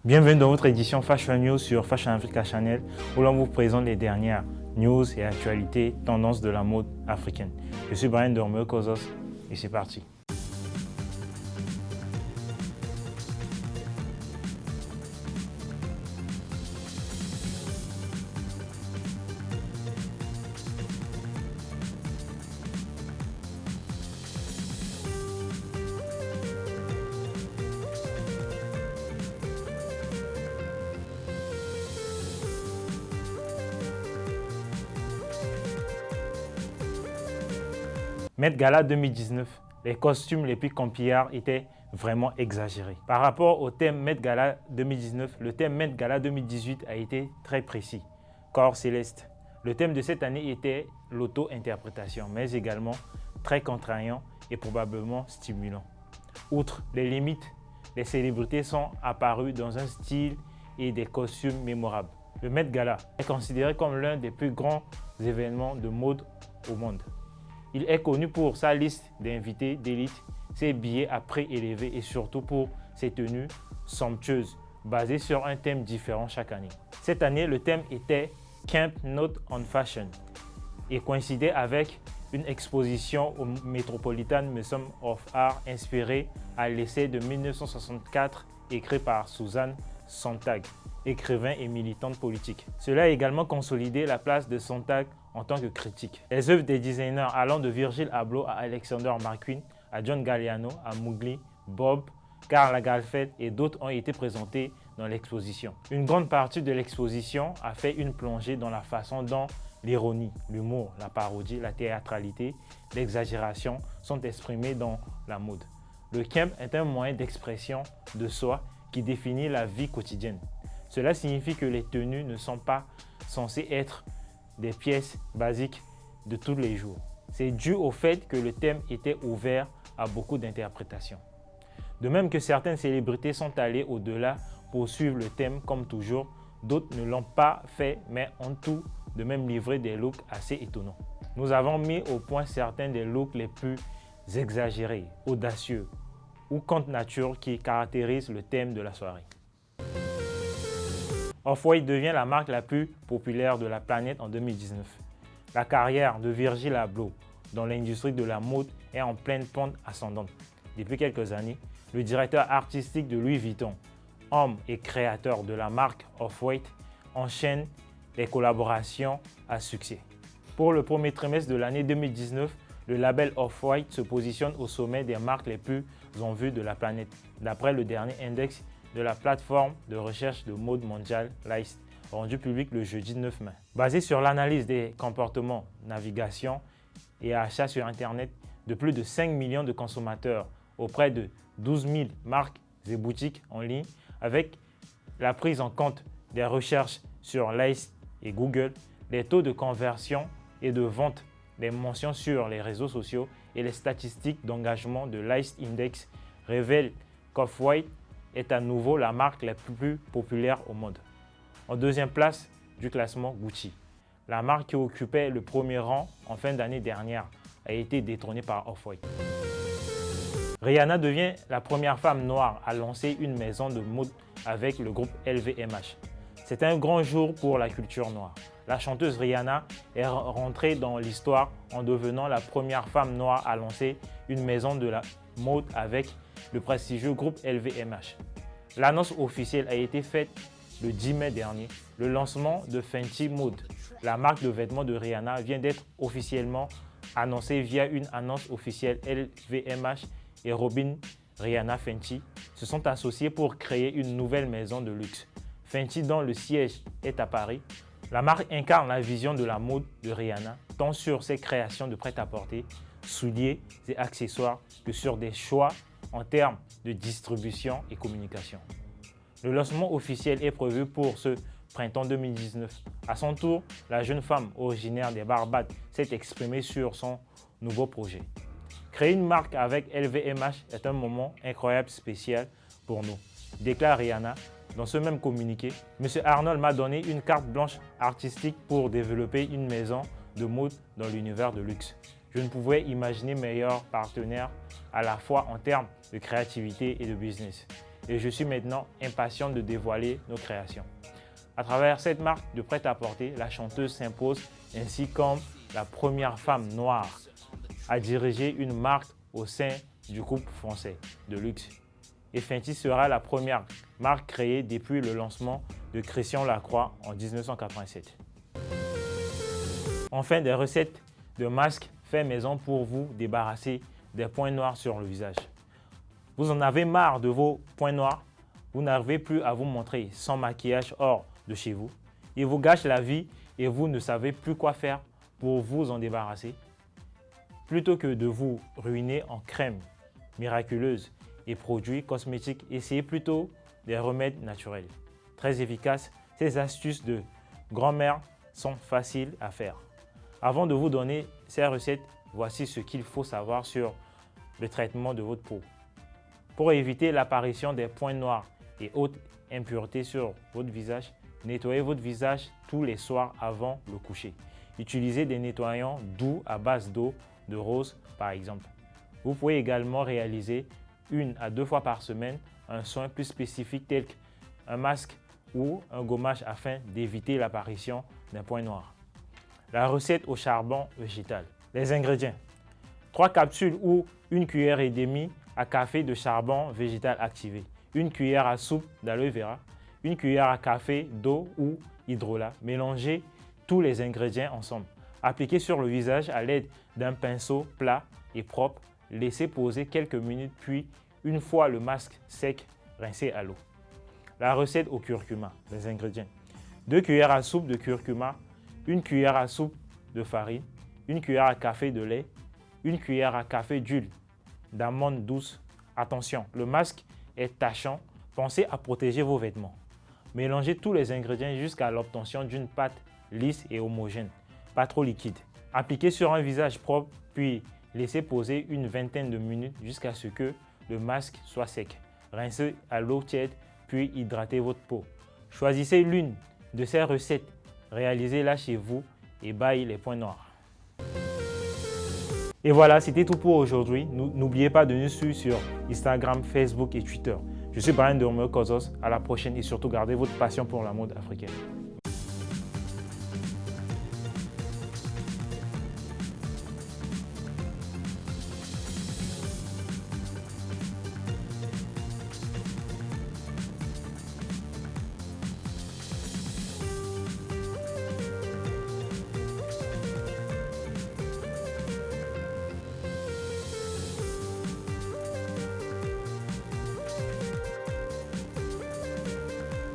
Bienvenue dans votre édition Fashion News sur Fashion Africa Channel où l'on vous présente les dernières news et actualités tendances de la mode africaine. Je suis Brian Dormeux-Kozos et c'est parti. Met Gala 2019, les costumes les plus campillards étaient vraiment exagérés. Par rapport au thème Met Gala 2019, le thème Met Gala 2018 a été très précis. Corps céleste. Le thème de cette année était l'auto-interprétation, mais également très contraignant et probablement stimulant. Outre les limites, les célébrités sont apparues dans un style et des costumes mémorables. Le Met Gala est considéré comme l'un des plus grands événements de mode au monde. Il est connu pour sa liste d'invités d'élite, ses billets à prix élevés et surtout pour ses tenues somptueuses, basées sur un thème différent chaque année. Cette année, le thème était Camp Not on Fashion et coïncidait avec une exposition au Metropolitan Museum of Art inspirée à l'essai de 1964 écrit par Susan Sontag, écrivain et militante politique. Cela a également consolidé la place de Sontag en tant que critique. Les œuvres des designers allant de Virgil Abloh à Alexander McQueen, à John Galliano, à Mugli, Bob, Karl Lagerfeld et d'autres ont été présentés dans l'exposition. Une grande partie de l'exposition a fait une plongée dans la façon dont l'ironie, l'humour, la parodie, la théâtralité, l'exagération sont exprimés dans la mode. Le camp est un moyen d'expression de soi qui définit la vie quotidienne. Cela signifie que les tenues ne sont pas censées être des pièces basiques de tous les jours. C'est dû au fait que le thème était ouvert à beaucoup d'interprétations. De même que certaines célébrités sont allées au-delà pour suivre le thème comme toujours, d'autres ne l'ont pas fait mais ont tout de même livré des looks assez étonnants. Nous avons mis au point certains des looks les plus exagérés, audacieux ou contre nature qui caractérisent le thème de la soirée. Off-White devient la marque la plus populaire de la planète en 2019. La carrière de Virgil Abloh dans l'industrie de la mode est en pleine pente ascendante. Depuis quelques années, le directeur artistique de Louis Vuitton, homme et créateur de la marque Off-White, enchaîne les collaborations à succès. Pour le premier trimestre de l'année 2019, le label Off-White se positionne au sommet des marques les plus en vue de la planète, d'après le dernier index de la plateforme de recherche de mode mondiale Lyst, rendu public le jeudi 9 mai. Basé sur l'analyse des comportements, navigation et achats sur Internet de plus de 5 millions de consommateurs auprès de 12 000 marques et boutiques en ligne, avec la prise en compte des recherches sur Lyst et Google, les taux de conversion et de vente des mentions sur les réseaux sociaux et les statistiques d'engagement de Lyst Index révèlent qu'Off-White est à nouveau la marque la plus populaire au monde. En deuxième place du classement, Gucci. La marque qui occupait le premier rang en fin d'année dernière a été détrônée par Off-White. Rihanna devient la première femme noire à lancer une maison de mode avec le groupe LVMH. C'est un grand jour pour la culture noire. La chanteuse Rihanna est rentrée dans l'histoire en devenant la première femme noire à lancer une maison de la mode avec le prestigieux groupe LVMH. L'annonce officielle a été faite le 10 mai dernier. Le lancement de Fenty Mode, la marque de vêtements de Rihanna, vient d'être officiellement annoncé via une annonce officielle. LVMH et Robin Rihanna Fenty se sont associés pour créer une nouvelle maison de luxe. Fenty, dont le siège est à Paris, la marque incarne la vision de la mode de Rihanna, tant sur ses créations de prêt-à-porter, souliers et accessoires que sur des choix en termes de distribution et communication. Le lancement officiel est prévu pour ce printemps 2019. À son tour, la jeune femme originaire des Barbades s'est exprimée sur son nouveau projet. Créer une marque avec LVMH est un moment incroyable spécial pour nous, déclare Rihanna. Dans ce même communiqué, M. Arnold m'a donné une carte blanche artistique pour développer une maison de mode dans l'univers de luxe. Je ne pouvais imaginer meilleur partenaire à la fois en termes de créativité et de business. et je suis maintenant impatient de dévoiler nos créations. À travers cette marque de prêt-à-porter, la chanteuse s'impose ainsi comme la première femme noire à diriger une marque au sein du groupe français de luxe. Et Fenty sera la première marque créée depuis le lancement de Christian Lacroix en 1987. Enfin, des recettes de masques faits maison pour vous débarrasser des points noirs sur le visage. Vous en avez marre de vos points noirs? Vous n'arrivez plus à vous montrer sans maquillage hors de chez vous. Ils vous gâchent la vie et vous ne savez plus quoi faire pour vous en débarrasser. Plutôt que de vous ruiner en crème miraculeuse et produits cosmétiques, essayez plutôt des remèdes naturels. Très efficaces, ces astuces de grand-mère sont faciles à faire. Avant de vous donner ces recettes, voici ce qu'il faut savoir sur le traitement de votre peau. Pour éviter l'apparition des points noirs et autres impuretés sur votre visage, nettoyez votre visage tous les soirs avant le coucher. Utilisez des nettoyants doux à base d'eau de rose par exemple. Vous pouvez également réaliser 1 à 2 fois par semaine un soin plus spécifique tel qu'un masque ou un gommage afin d'éviter l'apparition d'un point noir. La recette au charbon végétal. Les ingrédients. 3 capsules ou 1 cuillère et demie à café de charbon végétal activé, 1 cuillère à soupe d'aloe vera, 1 cuillère à café d'eau ou hydrolat. Mélangez tous les ingrédients ensemble. Appliquez sur le visage à l'aide d'un pinceau plat et propre. Laissez poser quelques minutes puis, une fois le masque sec, rincez à l'eau. La recette au curcuma. Les ingrédients. 2 cuillères à soupe de curcuma, 1 cuillère à soupe de farine, 1 cuillère à café de lait, 1 cuillère à café d'huile d'amande douce. Attention, le masque est tachant. Pensez à protéger vos vêtements. Mélangez tous les ingrédients jusqu'à l'obtention d'une pâte lisse et homogène, pas trop liquide. Appliquez sur un visage propre, puis laissez poser une vingtaine de minutes jusqu'à ce que le masque soit sec. Rincez à l'eau tiède, puis hydratez votre peau. Choisissez l'une de ces recettes, réalisez-la chez vous et bâillez les points noirs. Et voilà, c'était tout pour aujourd'hui. N'oubliez pas de nous suivre sur Instagram, Facebook et Twitter. Je suis Brian de Romeo Kozos. À la prochaine et surtout gardez votre passion pour la mode africaine.